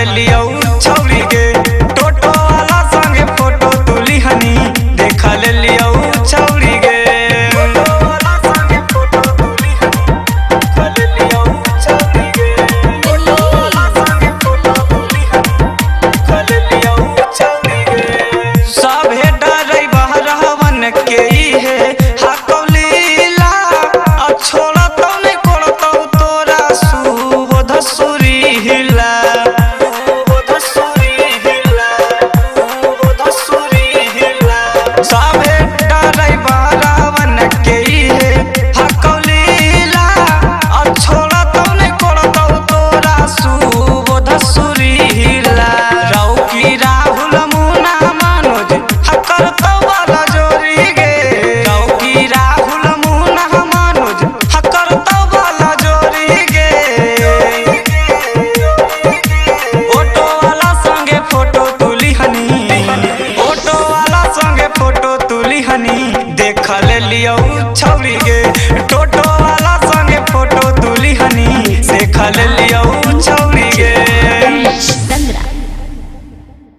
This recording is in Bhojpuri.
ले लियो छौरी गे टोटो वाला संगे फोटो तुली हनी देखा ले लियो छौरी गे टोटो वाला संगे फोटो तुली हनी देखा ले लियो छौरी गे टोटो वाला संगे फोटो तुली हनी देखा ले लियो छौरी गे सभे डरै बहरवन के ई है हाकौलीला आ छोड़ा तो नहीं कोड़तौ तोरा सुबोध सुरी हिला सभे डरै बहरवन के ई है हाकौलीला आ छोड़ा तो नहीं कोड़तौ तोरा सुबोध सुरी हिला रौकी राहुल मुना मनोज हकरतौ वाला जोरी गे रौकी राहुल मुना मनोज हकरतौ वाला जोरी गे ऑटो वाला संगे फोटो तुली हनी ऑटो वाला संगे फोटो तुली हनी देखा ले लियो छौरी गे।